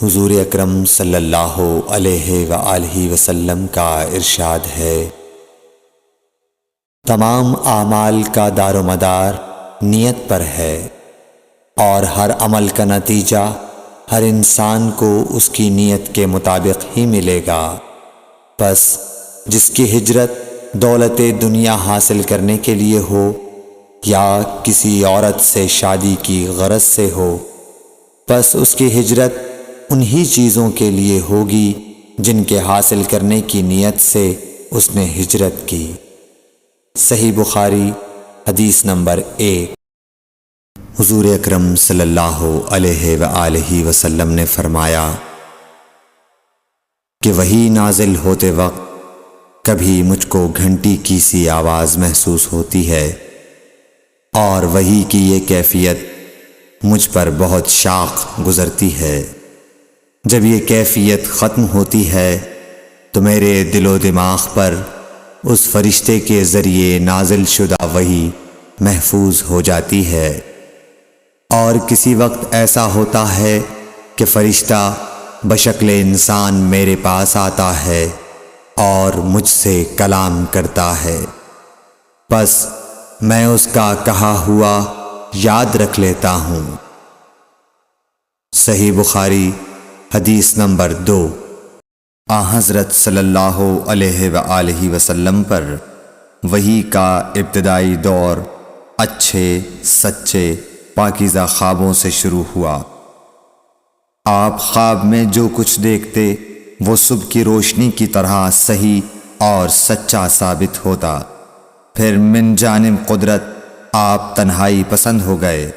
حضور اکرم صلی اللہ علیہ وآلہ وسلم کا ارشاد ہے، تمام اعمال کا دار و مدار نیت پر ہے، اور ہر عمل کا نتیجہ ہر انسان کو اس کی نیت کے مطابق ہی ملے گا۔ پس جس کی ہجرت دولت دنیا حاصل کرنے کے لیے ہو یا کسی عورت سے شادی کی غرض سے ہو، پس اس کی ہجرت انہی چیزوں کے لیے ہوگی جن کے حاصل کرنے کی نیت سے اس نے ہجرت کی۔ صحیح بخاری حدیث نمبر 1۔ حضور اکرم صلی اللہ علیہ وآلہ وسلم نے فرمایا کہ وحی نازل ہوتے وقت کبھی مجھ کو گھنٹی کی سی آواز محسوس ہوتی ہے، اور وحی کی یہ کیفیت مجھ پر بہت شاق گزرتی ہے۔ جب یہ کیفیت ختم ہوتی ہے تو میرے دل و دماغ پر اس فرشتے کے ذریعے نازل شدہ وحی محفوظ ہو جاتی ہے، اور کسی وقت ایسا ہوتا ہے کہ فرشتہ بشکل انسان میرے پاس آتا ہے اور مجھ سے کلام کرتا ہے، پس میں اس کا کہا ہوا یاد رکھ لیتا ہوں۔ صحیح بخاری حدیث نمبر 2۔ حضرت صلی اللہ علیہ وآلہ وسلم پر وحی کا ابتدائی دور اچھے سچے پاکیزہ خوابوں سے شروع ہوا۔ آپ خواب میں جو کچھ دیکھتے وہ صبح کی روشنی کی طرح صحیح اور سچا ثابت ہوتا۔ پھر من جانب قدرت آپ تنہائی پسند ہو گئے،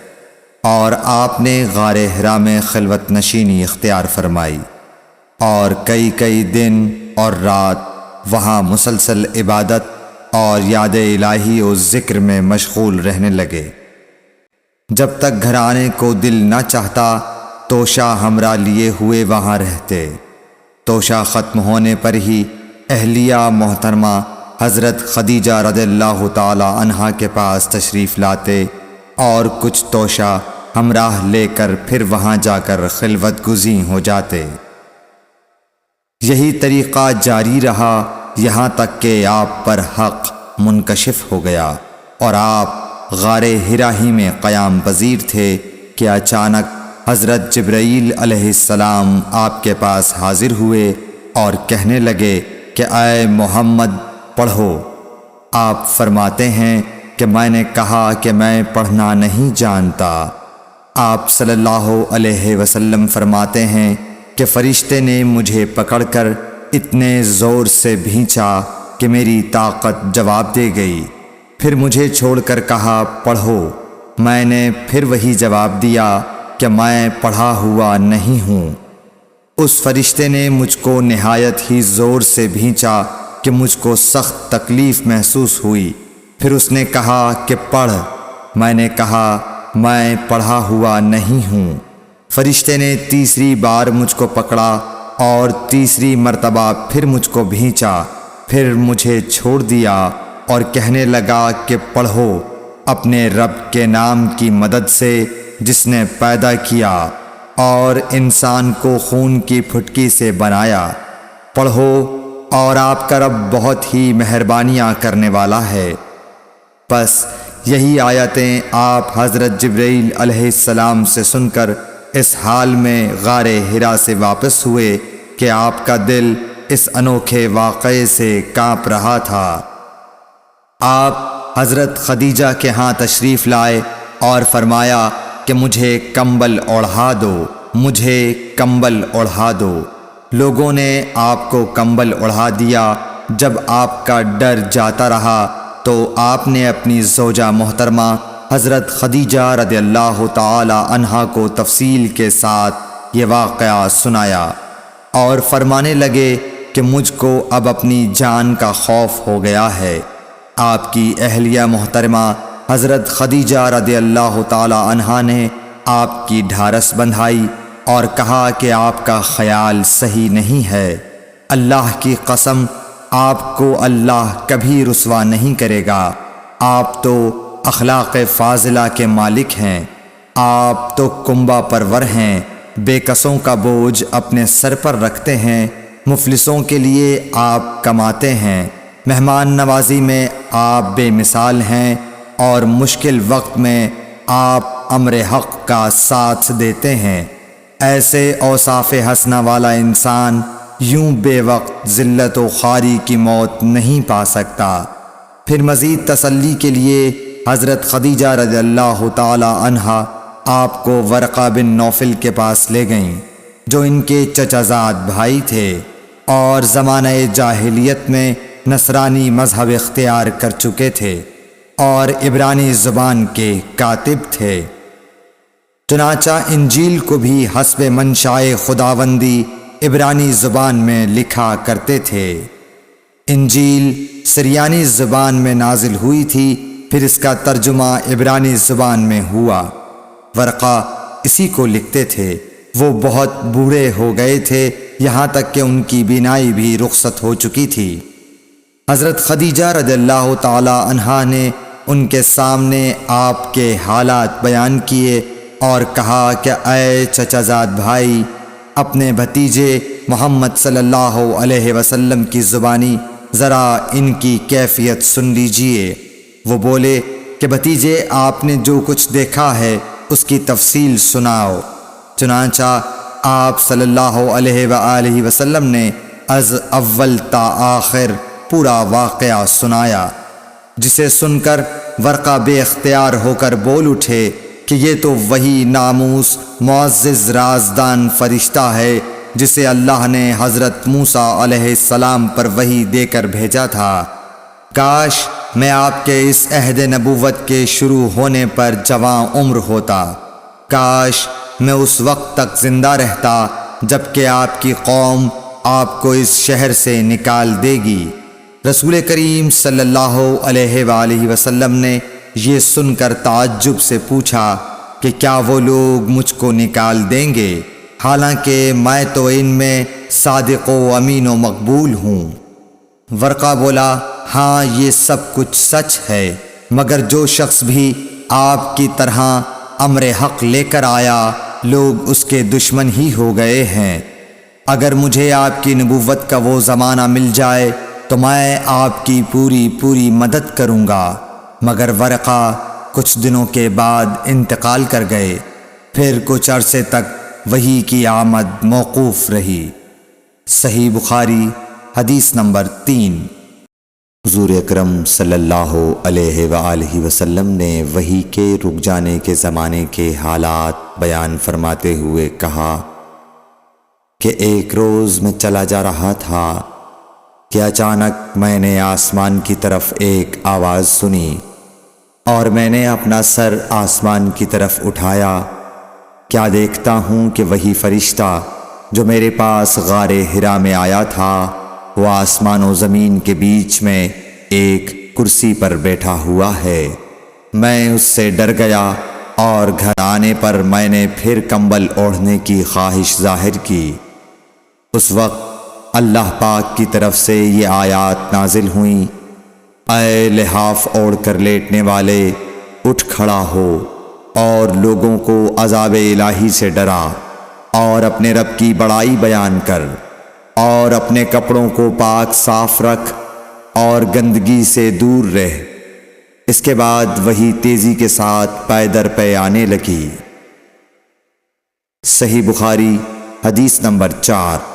اور آپ نے غار حرا میں خلوت نشینی اختیار فرمائی، اور کئی دن اور رات وہاں مسلسل عبادت اور یاد الہی و ذکر میں مشغول رہنے لگے۔ جب تک گھر آنے کو دل نہ چاہتا توشہ ہمراہ لیے ہوئے وہاں رہتے۔ توشہ ختم ہونے پر ہی اہلیہ محترمہ حضرت خدیجہ رضی اللہ تعالی عنہا کے پاس تشریف لاتے، اور کچھ توشہ ہمراہ لے کر پھر وہاں جا کر خلوت گزین ہو جاتے۔ یہی طریقہ جاری رہا یہاں تک کہ آپ پر حق منکشف ہو گیا، اور آپ غار حرا ہی میں قیام پذیر تھے کہ اچانک حضرت جبرائیل علیہ السلام آپ کے پاس حاضر ہوئے اور کہنے لگے کہ اے محمد پڑھو۔ آپ فرماتے ہیں کہ میں نے کہا کہ میں پڑھنا نہیں جانتا۔ آپ صلی اللہ علیہ وسلم فرماتے ہیں کہ فرشتے نے مجھے پکڑ کر اتنے زور سے بھینچا کہ میری طاقت جواب دے گئی، پھر مجھے چھوڑ کر کہا پڑھو۔ میں نے پھر وہی جواب دیا کہ میں پڑھا ہوا نہیں ہوں۔ اس فرشتے نے مجھ کو نہایت ہی زور سے بھینچا کہ مجھ کو سخت تکلیف محسوس ہوئی، پھر اس نے کہا کہ پڑھ۔ میں نے کہا میں پڑھا ہوا نہیں ہوں۔ فرشتے نے تیسری بار مجھ کو پکڑا اور تیسری مرتبہ پھر مجھ کو بھینچا، پھر مجھے چھوڑ دیا اور کہنے لگا کہ پڑھو اپنے رب کے نام کی مدد سے جس نے پیدا کیا اور انسان کو خون کی پھٹکی سے بنایا۔ پڑھو اور آپ کا رب بہت ہی مہربانیاں کرنے والا ہے۔ پس یہی آیتیں آپ حضرت جبرائیل علیہ السلام سے سن کر اس حال میں غار حرا سے واپس ہوئے کہ آپ کا دل اس انوکھے واقعے سے کانپ رہا تھا۔ آپ حضرت خدیجہ کے ہاں تشریف لائے اور فرمایا کہ مجھے کمبل اوڑھا دو، مجھے کمبل اوڑھا دو۔ لوگوں نے آپ کو کمبل اوڑھا دیا۔ جب آپ کا ڈر جاتا رہا تو آپ نے اپنی زوجہ محترمہ حضرت خدیجہ رضی اللہ تعالی عنہا کو تفصیل کے ساتھ یہ واقعہ سنایا، اور فرمانے لگے کہ مجھ کو اب اپنی جان کا خوف ہو گیا ہے۔ آپ کی اہلیہ محترمہ حضرت خدیجہ رضی اللہ تعالی عنہا نے آپ کی ڈھارس بندھائی اور کہا کہ آپ کا خیال صحیح نہیں ہے۔ اللہ کی قسم آپ کو اللہ کبھی رسوا نہیں کرے گا۔ آپ تو اخلاق فاضلہ کے مالک ہیں، آپ تو کنبہ پرور ہیں، بے کسوں کا بوجھ اپنے سر پر رکھتے ہیں، مفلسوں کے لیے آپ کماتے ہیں، مہمان نوازی میں آپ بے مثال ہیں، اور مشکل وقت میں آپ امر حق کا ساتھ دیتے ہیں۔ ایسے اوصاف حسنہ والا انسان یوں بے وقت ذلت و خواری کی موت نہیں پا سکتا۔ پھر مزید تسلی کے لیے حضرت خدیجہ رضی اللہ تعالی عنہا آپ کو ورقہ بن نوفل کے پاس لے گئیں، جو ان کے چچا زاد بھائی تھے اور زمانہ جاہلیت میں نصرانی مذہب اختیار کر چکے تھے اور عبرانی زبان کے کاتب تھے۔ چنانچہ انجیل کو بھی حسب منشائے خداوندی عبرانی زبان میں لکھا کرتے تھے۔ انجیل سریانی زبان میں نازل ہوئی تھی، پھر اس کا ترجمہ عبرانی زبان میں ہوا۔ ورقہ اسی کو لکھتے تھے۔ وہ بہت بوڑھے ہو گئے تھے، یہاں تک کہ ان کی بینائی بھی رخصت ہو چکی تھی۔ حضرت خدیجہ رضی اللہ تعالی عنہا نے ان کے سامنے آپ کے حالات بیان کیے اور کہا کہ اے چچا زاد بھائی، اپنے بھتیجے محمد صلی اللہ علیہ وسلم کی زبانی ذرا ان کی کیفیت سن لیجئے۔ وہ بولے کہ بھتیجے، آپ نے جو کچھ دیکھا ہے اس کی تفصیل سناؤ۔ چنانچہ آپ صلی اللہ علیہ وآلہ وسلم نے از اول تا آخر پورا واقعہ سنایا، جسے سن کر ورقہ بے اختیار ہو کر بول اٹھے کہ یہ تو وہی ناموس معزز رازدان فرشتہ ہے جسے اللہ نے حضرت موسیٰ علیہ السلام پر وحی دے کر بھیجا تھا۔ کاش میں آپ کے اس عہد نبوت کے شروع ہونے پر جواں عمر ہوتا، کاش میں اس وقت تک زندہ رہتا جب کہ آپ کی قوم آپ کو اس شہر سے نکال دے گی۔ رسول کریم صلی اللہ علیہ وآلہ وسلم نے یہ سن کر تعجب سے پوچھا کہ کیا وہ لوگ مجھ کو نکال دیں گے، حالانکہ میں تو ان میں صادق و امین و مقبول ہوں۔ ورقہ بولا، ہاں یہ سب کچھ سچ ہے، مگر جو شخص بھی آپ کی طرح امر حق لے کر آیا لوگ اس کے دشمن ہی ہو گئے ہیں۔ اگر مجھے آپ کی نبوت کا وہ زمانہ مل جائے تو میں آپ کی پوری مدد کروں گا۔ مگر ورقہ کچھ دنوں کے بعد انتقال کر گئے، پھر کچھ عرصے تک وحی کی آمد موقوف رہی۔ صحیح بخاری حدیث نمبر 3۔ حضور اکرم صلی اللہ علیہ وآلہ وسلم نے وحی کے رک جانے کے زمانے کے حالات بیان فرماتے ہوئے کہا کہ ایک روز میں چلا جا رہا تھا کہ اچانک میں نے آسمان کی طرف ایک آواز سنی اور میں نے اپنا سر آسمان کی طرف اٹھایا۔ کیا دیکھتا ہوں کہ وہی فرشتہ جو میرے پاس غار حرا میں آیا تھا وہ آسمان و زمین کے بیچ میں ایک کرسی پر بیٹھا ہوا ہے۔ میں اس سے ڈر گیا اور گھر آنے پر میں نے پھر کمبل اوڑھنے کی خواہش ظاہر کی۔ اس وقت اللہ پاک کی طرف سے یہ آیات نازل ہوئیں، اے لحاف اوڑھ کر لیٹنے والے، اٹھ کھڑا ہو اور لوگوں کو عذاب الہی سے ڈرا، اور اپنے رب کی بڑائی بیان کر، اور اپنے کپڑوں کو پاک صاف رکھ اور گندگی سے دور رہ۔ اس کے بعد وہی تیزی کے ساتھ پے در پے آنے لگی۔ صحیح بخاری حدیث نمبر 4۔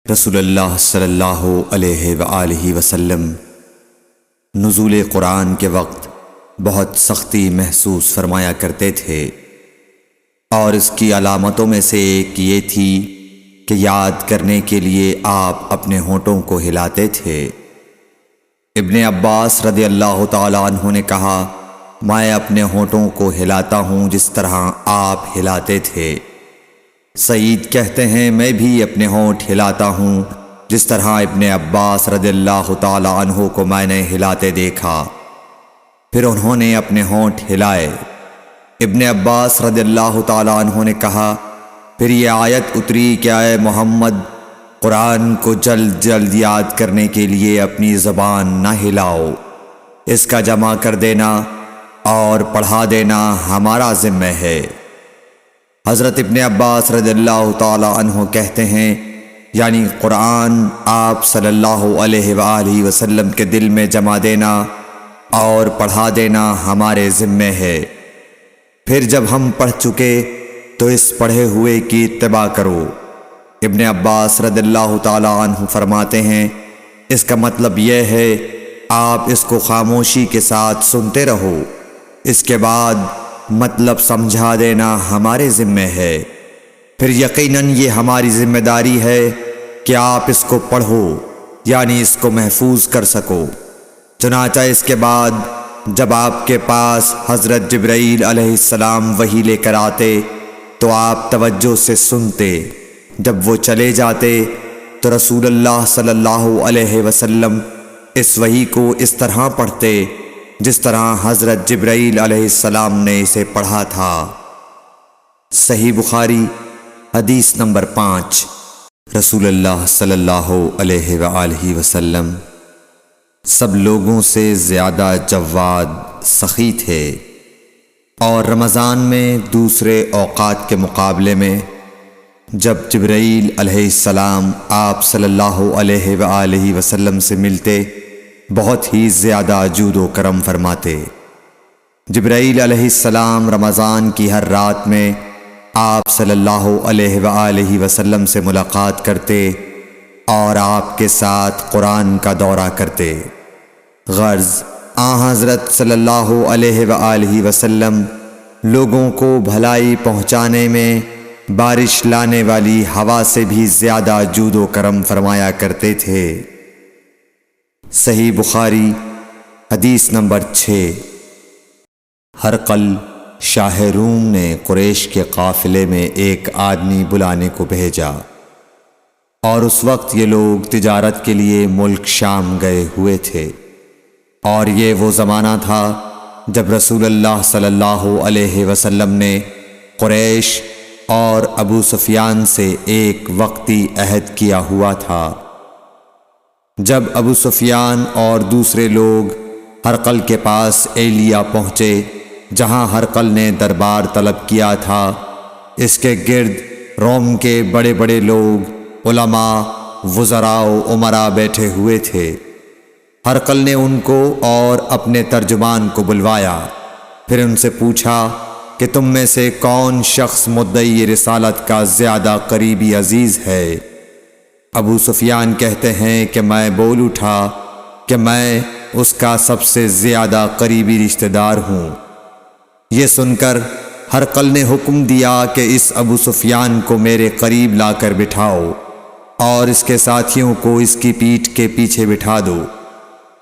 رسول اللہ صلی اللہ علیہ وآلہ وسلم نزول قرآن کے وقت بہت سختی محسوس فرمایا کرتے تھے، اور اس کی علامتوں میں سے ایک یہ تھی کہ یاد کرنے کے لیے آپ اپنے ہونٹوں کو ہلاتے تھے۔ ابن عباس رضی اللہ تعالیٰ عنہ نے کہا، میں اپنے ہونٹوں کو ہلاتا ہوں جس طرح آپ ہلاتے تھے۔ سعید کہتے ہیں، میں بھی اپنے ہونٹ ہلاتا ہوں جس طرح ابن عباس رضی اللہ تعالیٰ عنہ کو میں نے ہلاتے دیکھا۔ پھر انہوں نے اپنے ہونٹ ہلائے۔ ابن عباس رضی اللہ تعالیٰ عنہ نے کہا، پھر یہ آیت اتری کہ اے محمد، قرآن کو جلد جلد یاد کرنے کے لیے اپنی زبان نہ ہلاؤ، اس کا جمع کر دینا اور پڑھا دینا ہمارا ذمہ ہے۔ حضرت ابن عباس رضی اللہ تعالی عنہ کہتے ہیں، یعنی قرآن آپ صلی اللہ علیہ وآلہ وسلم کے دل میں جما دینا اور پڑھا دینا ہمارے ذمے ہے۔ پھر جب ہم پڑھ چکے تو اس پڑھے ہوئے کی اتباع کرو۔ ابن عباس رضی اللہ تعالی عنہ فرماتے ہیں، اس کا مطلب یہ ہے آپ اس کو خاموشی کے ساتھ سنتے رہو، اس کے بعد مطلب سمجھا دینا ہمارے ذمے ہے، پھر یقیناً یہ ہماری ذمہ داری ہے کہ آپ اس کو پڑھو، یعنی اس کو محفوظ کر سکو۔ چنانچہ اس کے بعد جب آپ کے پاس حضرت جبرائیل علیہ السلام وحی لے کر آتے تو آپ توجہ سے سنتے، جب وہ چلے جاتے تو رسول اللہ صلی اللہ علیہ وسلم اس وحی کو اس طرح پڑھتے جس طرح حضرت جبرائیل علیہ السلام نے اسے پڑھا تھا۔ صحیح بخاری حدیث نمبر 5۔ رسول اللہ صلی اللہ علیہ وآلہ وسلم سب لوگوں سے زیادہ جواد سخی تھے، اور رمضان میں دوسرے اوقات کے مقابلے میں جب جبرائیل علیہ السلام آپ صلی اللہ علیہ وآلہ وسلم سے ملتے بہت ہی زیادہ جود و کرم فرماتے۔ جبرائیل علیہ السلام رمضان کی ہر رات میں آپ صلی اللہ علیہ وآلہ وسلم سے ملاقات کرتے اور آپ کے ساتھ قرآن کا دورہ کرتے۔ غرض حضرت صلی اللہ علیہ وآلہ وسلم لوگوں کو بھلائی پہنچانے میں بارش لانے والی ہوا سے بھی زیادہ جود و کرم فرمایا کرتے تھے۔ صحیح بخاری حدیث نمبر 6۔ ہرقل شاہ روم نے قریش کے قافلے میں ایک آدمی بلانے کو بھیجا، اور اس وقت یہ لوگ تجارت کے لیے ملک شام گئے ہوئے تھے، اور یہ وہ زمانہ تھا جب رسول اللہ صلی اللہ علیہ وسلم نے قریش اور ابو سفیان سے ایک وقتی عہد کیا ہوا تھا۔ جب ابو سفیان اور دوسرے لوگ ہرقل کے پاس ایلیا پہنچے جہاں ہرقل نے دربار طلب کیا تھا، اس کے گرد روم کے بڑے بڑے لوگ، علماء، وزراء و امراء بیٹھے ہوئے تھے۔ ہرقل نے ان کو اور اپنے ترجمان کو بلوایا، پھر ان سے پوچھا کہ تم میں سے کون شخص مدعی رسالت کا زیادہ قریبی عزیز ہے؟ ابو سفیان کہتے ہیں کہ میں بول اٹھا کہ میں اس کا سب سے زیادہ قریبی رشتہ دار ہوں۔ یہ سن کر ہرقل نے حکم دیا کہ اس ابو سفیان کو میرے قریب لا کر بٹھاؤ اور اس کے ساتھیوں کو اس کی پیٹھ کے پیچھے بٹھا دو۔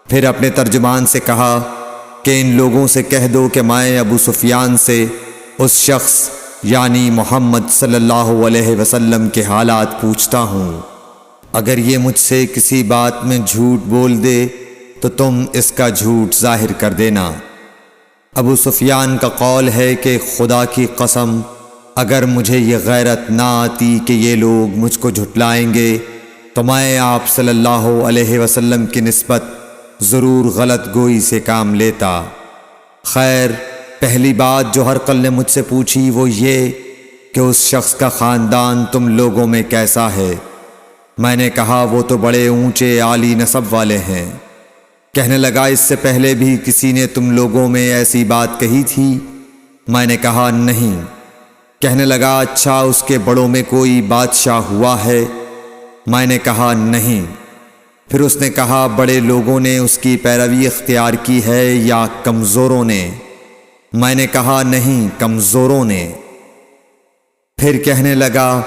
پھر اپنے ترجمان سے کہا کہ ان لوگوں سے کہہ دو کہ میں ابو سفیان سے اس شخص یعنی محمد صلی اللہ علیہ وسلم کے حالات پوچھتا ہوں، اگر یہ مجھ سے کسی بات میں جھوٹ بول دے تو تم اس کا جھوٹ ظاہر کر دینا۔ ابو سفیان کا قول ہے کہ خدا کی قسم اگر مجھے یہ غیرت نہ آتی کہ یہ لوگ مجھ کو جھٹلائیں گے تو میں آپ صلی اللہ علیہ وسلم کی نسبت ضرور غلط گوئی سے کام لیتا۔ خیر، پہلی بات جو ہرقل نے مجھ سے پوچھی وہ یہ کہ اس شخص کا خاندان تم لوگوں میں کیسا ہے؟ میں نے کہا وہ تو بڑے اونچے عالی نسب والے ہیں۔ کہنے لگا اس سے پہلے بھی کسی نے تم لوگوں میں ایسی بات کہی تھی؟ میں نے کہا نہیں۔ کہنے لگا اچھا اس کے بڑوں میں کوئی بادشاہ ہوا ہے؟ میں نے کہا نہیں۔ پھر اس نے کہا بڑے لوگوں نے اس کی پیروی اختیار کی ہے یا کمزوروں نے؟ میں نے کہا نہیں، کمزوروں نے۔ پھر کہنے لگا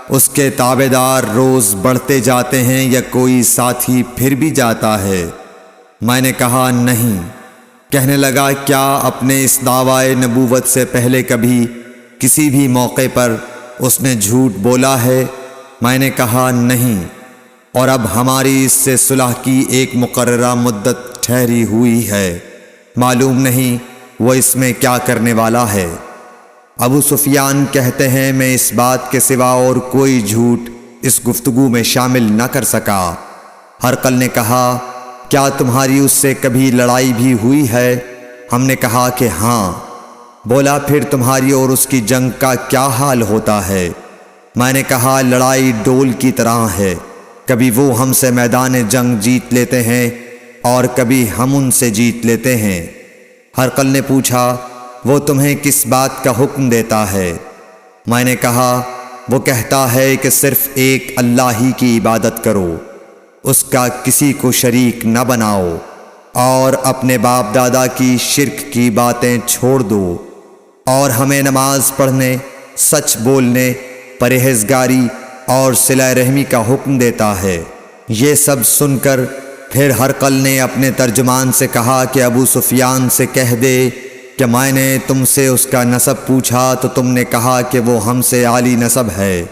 اس کے تابعدار روز بڑھتے جاتے ہیں یا کوئی ساتھی پھر بھی جاتا ہے؟ میں نے کہا نہیں۔ کہنے لگا کیا اپنے اس دعوی نبوت سے پہلے کبھی کسی بھی موقع پر اس نے جھوٹ بولا ہے؟ میں نے کہا نہیں، اور اب ہماری اس سے صلح کی ایک مقررہ مدت ٹھہری ہوئی ہے، معلوم نہیں وہ اس میں کیا کرنے والا ہے۔ ابو سفیان کہتے ہیں میں اس بات کے سوا اور کوئی جھوٹ اس گفتگو میں شامل نہ کر سکا۔ ہرقل نے کہا کیا تمہاری اس سے کبھی لڑائی بھی ہوئی ہے؟ ہم نے کہا کہ ہاں۔ بولا پھر تمہاری اور اس کی جنگ کا کیا حال ہوتا ہے؟ میں نے کہا لڑائی ڈول کی طرح ہے، کبھی وہ ہم سے میدان جنگ جیت لیتے ہیں اور کبھی ہم ان سے جیت لیتے ہیں۔ ہرقل نے پوچھا وہ تمہیں کس بات کا حکم دیتا ہے؟ میں نے کہا وہ کہتا ہے کہ صرف ایک اللہ ہی کی عبادت کرو، اس کا کسی کو شریک نہ بناؤ، اور اپنے باپ دادا کی شرک کی باتیں چھوڑ دو، اور ہمیں نماز پڑھنے، سچ بولنے، پرہیزگاری اور صلہ رحمی کا حکم دیتا ہے۔ یہ سب سن کر پھر ہرقل نے اپنے ترجمان سے کہا کہ ابو سفیان سے کہہ دے کہ میں نے تم سے اس کا نسب پوچھا تو تم نے کہا کہ وہ ہم سے عالی نسب ہے،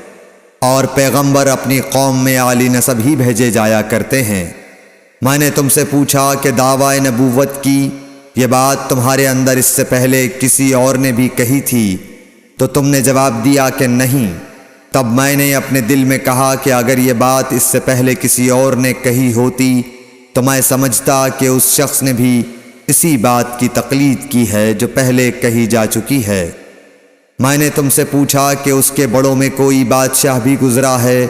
اور پیغمبر اپنی قوم میں عالی نسب ہی بھیجے جایا کرتے ہیں۔ میں نے تم سے پوچھا کہ دعویٰ نبوت کی یہ بات تمہارے اندر اس سے پہلے کسی اور نے بھی کہی تھی؟ تو تم نے جواب دیا کہ نہیں۔ تب میں نے اپنے دل میں کہا کہ اگر یہ بات اس سے پہلے کسی اور نے کہی ہوتی تو میں سمجھتا کہ اس شخص نے بھی اسی بات کی تقلید کی ہے جو پہلے کہی جا چکی ہے۔ میں نے تم سے پوچھا کہ اس کے بڑوں میں کوئی بادشاہ بھی گزرا ہے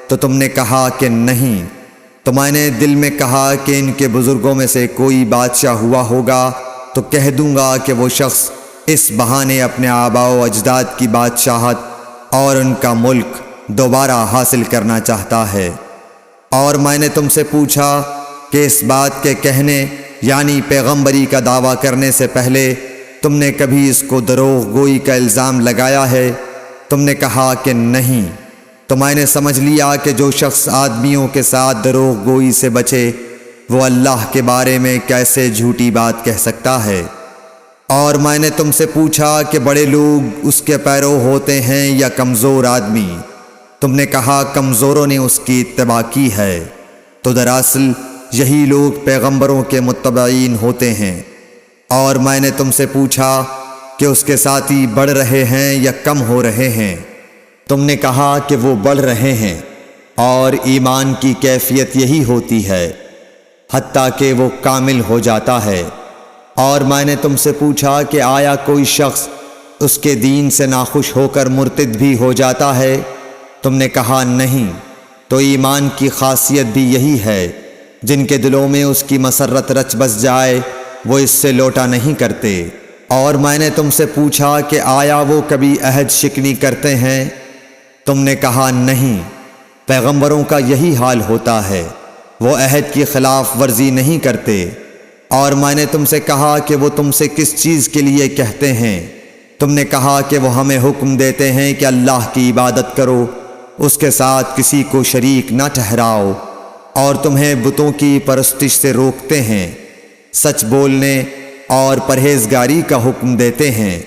تو تم نے کہا کہ نہیں۔ تو میں نے دل میں کہا کہ ان کے بزرگوں میں سے کوئی بادشاہ ہوا ہوگا تو کہہ دوں گا کہ وہ شخص اس بہانے اپنے آباء و اجداد کی بادشاہت اور ان کا ملک دوبارہ حاصل کرنا چاہتا ہے۔ اور میں نے تم سے پوچھا کہ اس بات کے کہنے یعنی پیغمبری کا دعویٰ کرنے سے پہلے تم نے کبھی اس کو دروغ گوئی کا الزام لگایا ہے؟ تم نے کہا کہ نہیں۔ تو میں نے سمجھ لیا کہ جو شخص آدمیوں کے ساتھ دروغ گوئی سے بچے وہ اللہ کے بارے میں کیسے جھوٹی بات کہہ سکتا ہے۔ اور میں نے تم سے پوچھا کہ بڑے لوگ اس کے پیرو ہوتے ہیں یا کمزور آدمی؟ تم نے کہا کمزوروں نے اس کی اتباع کی ہے۔ تو دراصل یہی لوگ پیغمبروں کے متبعین ہوتے ہیں۔ اور میں نے تم سے پوچھا کہ اس کے ساتھی بڑھ رہے ہیں یا کم ہو رہے ہیں؟ تم نے کہا کہ وہ بڑھ رہے ہیں، اور ایمان کی کیفیت یہی ہوتی ہے حتیٰ کہ وہ کامل ہو جاتا ہے۔ اور میں نے تم سے پوچھا کہ آیا کوئی شخص اس کے دین سے ناخوش ہو کر مرتد بھی ہو جاتا ہے؟ تم نے کہا نہیں۔ تو ایمان کی خاصیت بھی یہی ہے، جن کے دلوں میں اس کی مسرت رچ بس جائے وہ اس سے لوٹا نہیں کرتے۔ اور میں نے تم سے پوچھا کہ آیا وہ کبھی عہد شکنی کرتے ہیں؟ تم نے کہا نہیں۔ پیغمبروں کا یہی حال ہوتا ہے، وہ عہد کی خلاف ورزی نہیں کرتے۔ اور میں نے تم سے کہا کہ وہ تم سے کس چیز کے لیے کہتے ہیں؟ تم نے کہا کہ وہ ہمیں حکم دیتے ہیں کہ اللہ کی عبادت کرو، اس کے ساتھ کسی کو شریک نہ ٹھہراؤ، اور تمہیں بتوں کی پرستش سے روکتے ہیں، سچ بولنے اور پرہیزگاری کا حکم دیتے ہیں۔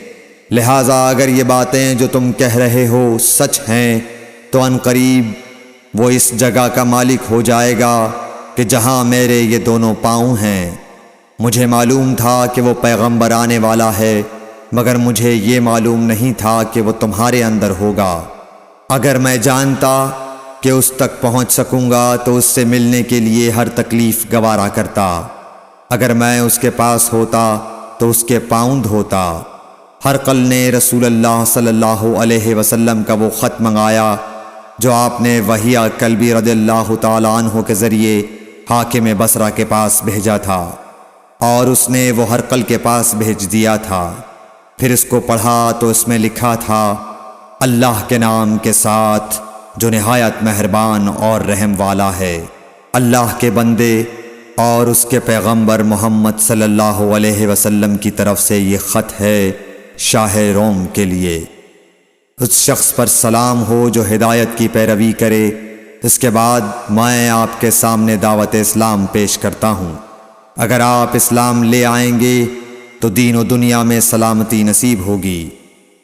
لہٰذا اگر یہ باتیں جو تم کہہ رہے ہو سچ ہیں تو ان قریب وہ اس جگہ کا مالک ہو جائے گا کہ جہاں میرے یہ دونوں پاؤں ہیں۔ مجھے معلوم تھا کہ وہ پیغمبر آنے والا ہے، مگر مجھے یہ معلوم نہیں تھا کہ وہ تمہارے اندر ہوگا۔ اگر میں جانتا کہ اس تک پہنچ سکوں گا تو اس سے ملنے کے لیے ہر تکلیف گوارا کرتا۔ اگر میں اس کے پاس ہوتا تو اس کے پاؤں دھوتا۔ ہرقل نے رسول اللہ صلی اللہ علیہ وسلم کا وہ خط منگایا جو آپ نے وحیہ کلبی رضی اللہ تعالیٰ عنہ کے ذریعے حاکم بصرہ کے پاس بھیجا تھا، اور اس نے وہ ہرقل کے پاس بھیج دیا تھا۔ پھر اس کو پڑھا تو اس میں لکھا تھا، اللہ کے نام کے ساتھ جو نہایت مہربان اور رحم والا ہے۔ اللہ کے بندے اور اس کے پیغمبر محمد صلی اللہ علیہ وسلم کی طرف سے یہ خط ہے شاہ روم کے لیے۔ اس شخص پر سلام ہو جو ہدایت کی پیروی کرے۔ اس کے بعد میں آپ کے سامنے دعوت اسلام پیش کرتا ہوں۔ اگر آپ اسلام لے آئیں گے تو دین و دنیا میں سلامتی نصیب ہوگی،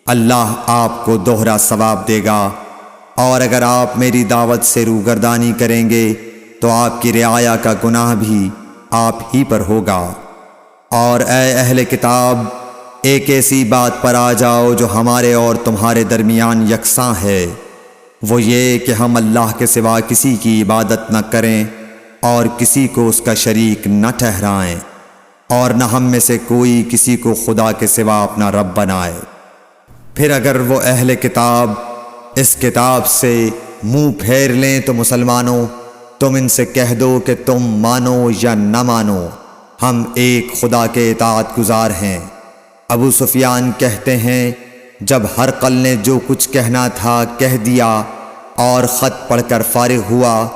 اللہ آپ کو دوہرا ثواب دے گا، اور اگر آپ میری دعوت سے روگردانی کریں گے تو آپ کی رعایا کا گناہ بھی آپ ہی پر ہوگا۔ اور اے اہل کتاب، ایک ایسی بات پر آ جاؤ جو ہمارے اور تمہارے درمیان یکساں ہے، وہ یہ کہ ہم اللہ کے سوا کسی کی عبادت نہ کریں اور کسی کو اس کا شریک نہ ٹھہرائیں۔ اور نہ ہم میں سے کوئی کسی کو خدا کے سوا اپنا رب بنائے۔ پھر اگر وہ اہل کتاب اس کتاب سے منہ پھیر لیں تو مسلمانوں تم ان سے کہہ دو کہ تم مانو یا نہ مانو، ہم ایک خدا کے اطاعت گزار ہیں۔ ابو سفیان کہتے ہیں جب ہرقل نے جو کچھ کہنا تھا کہہ دیا اور خط پڑھ کر فارغ ہوا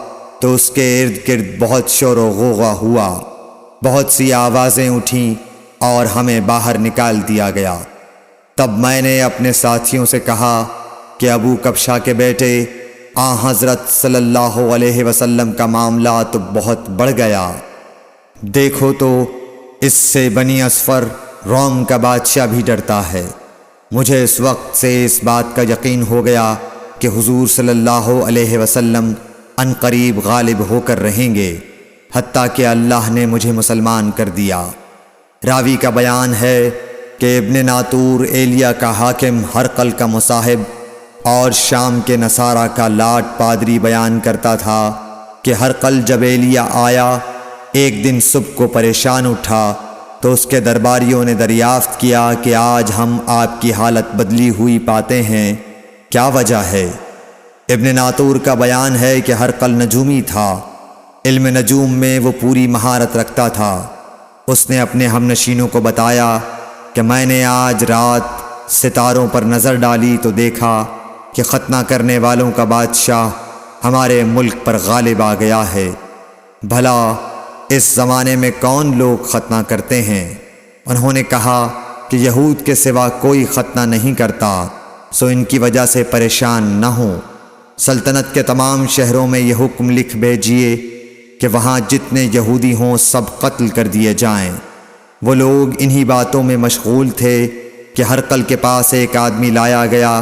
تو اس کے ارد گرد بہت شور و غوغا ہوا، بہت سی آوازیں اٹھیں اور ہمیں باہر نکال دیا گیا۔ تب میں نے اپنے ساتھیوں سے کہا کہ ابو کبشہ کے بیٹے حضرت صلی اللہ علیہ وسلم کا معاملہ تو بہت بڑھ گیا، دیکھو تو اس سے بنی اصفر روم کا بادشاہ بھی ڈرتا ہے۔ مجھے اس وقت سے اس بات کا یقین ہو گیا کہ حضور صلی اللہ علیہ وسلم ان قریب غالب ہو کر رہیں گے، حتیٰ کہ اللہ نے مجھے مسلمان کر دیا۔ راوی کا بیان ہے کہ ابن ناطور ایلیا کا حاکم ہرقل کا مصاحب اور شام کے نصارہ کا لاٹ پادری بیان کرتا تھا کہ ہرقل جب ایلیا آیا ایک دن صبح کو پریشان اٹھا تو اس کے درباریوں نے دریافت کیا کہ آج ہم آپ کی حالت بدلی ہوئی پاتے ہیں، کیا وجہ ہے؟ ابن ناطور کا بیان ہے کہ ہرقل نجومی تھا، علم نجوم میں وہ پوری مہارت رکھتا تھا۔ اس نے اپنے ہم نشینوں کو بتایا کہ میں نے آج رات ستاروں پر نظر ڈالی تو دیکھا کہ ختنہ کرنے والوں کا بادشاہ ہمارے ملک پر غالب آ گیا ہے۔ بھلا اس زمانے میں کون لوگ ختنہ کرتے ہیں؟ انہوں نے کہا کہ یہود کے سوا کوئی ختنہ نہیں کرتا، سو ان کی وجہ سے پریشان نہ ہوں۔ سلطنت کے تمام شہروں میں یہ حکم لکھ بھیجیے کہ وہاں جتنے یہودی ہوں سب قتل کر دیے جائیں۔ وہ لوگ انہی باتوں میں مشغول تھے کہ ہرقل کے پاس ایک آدمی لایا گیا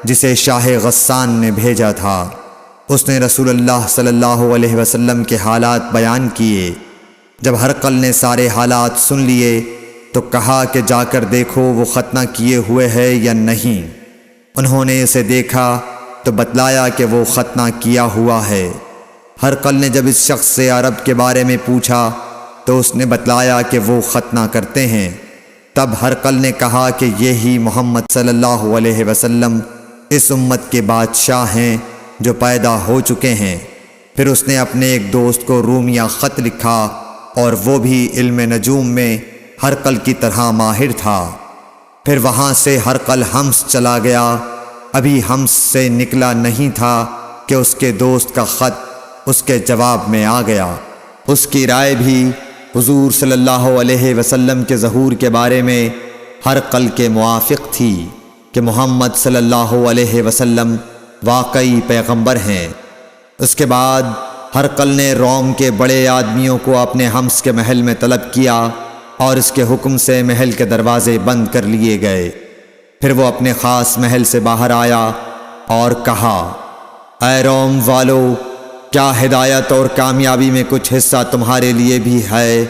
جسے شاہ غسان نے بھیجا تھا۔ اس نے رسول اللہ صلی اللہ علیہ وسلم کے حالات بیان کیے۔ جب ہرقل نے سارے حالات سن لیے تو کہا کہ جا کر دیکھو وہ ختنہ کیے ہوئے ہے یا نہیں۔ انہوں نے اسے دیکھا تو بتلایا کہ وہ ختنہ کیا ہوا ہے۔ ہرقل نے جب اس شخص سے عرب کے بارے میں پوچھا تو اس نے بتلایا کہ وہ ختنہ کرتے ہیں۔ تب ہرقل نے کہا کہ یہی محمد صلی اللہ علیہ وسلم اس امت کے بادشاہ ہیں جو پیدا ہو چکے ہیں۔ پھر اس نے اپنے ایک دوست کو رومیہ خط لکھا اور وہ بھی علم نجوم میں ہرقل کی طرح ماہر تھا۔ پھر وہاں سے ہرقل حمص چلا گیا، ابھی حمص سے نکلا نہیں تھا کہ اس کے دوست کا خط اس کے جواب میں آ گیا۔ اس کی رائے بھی حضور صلی اللہ علیہ وسلم کے ظہور کے بارے میں ہرقل کے موافق تھی کہ محمد صلی اللہ علیہ وسلم واقعی پیغمبر ہیں۔ اس کے بعد ہرقل نے روم کے بڑے آدمیوں کو اپنے حمص کے محل میں طلب کیا اور اس کے حکم سے محل کے دروازے بند کر لیے گئے۔ پھر وہ اپنے خاص محل سے باہر آیا اور کہا، اے روم والو، کیا ہدایت اور کامیابی میں کچھ حصہ تمہارے لیے بھی ہے؟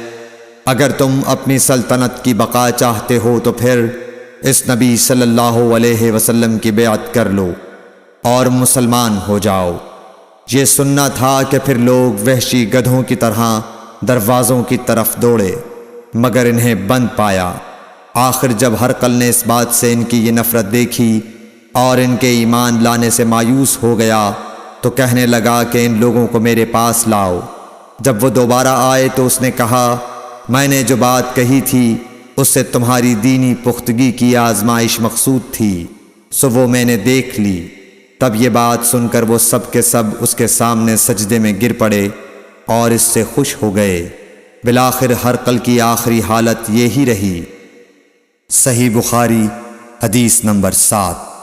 اگر تم اپنی سلطنت کی بقا چاہتے ہو تو پھر اس نبی صلی اللہ علیہ وسلم کی بیعت کر لو اور مسلمان ہو جاؤ۔ یہ سننا تھا کہ پھر لوگ وحشی گدھوں کی طرح دروازوں کی طرف دوڑے، مگر انہیں بند پایا۔ آخر جب ہرقل نے اس بات سے ان کی یہ نفرت دیکھی اور ان کے ایمان لانے سے مایوس ہو گیا تو کہنے لگا کہ ان لوگوں کو میرے پاس لاؤ۔ جب وہ دوبارہ آئے تو اس نے کہا، میں نے جو بات کہی تھی اس سے تمہاری دینی پختگی کی آزمائش مقصود تھی، سو وہ میں نے دیکھ لی۔ تب یہ بات سن کر وہ سب کے سب اس کے سامنے سجدے میں گر پڑے اور اس سے خوش ہو گئے۔ بالآخر ہرقل کی آخری حالت یہی رہی۔ صحیح بخاری حدیث نمبر 7۔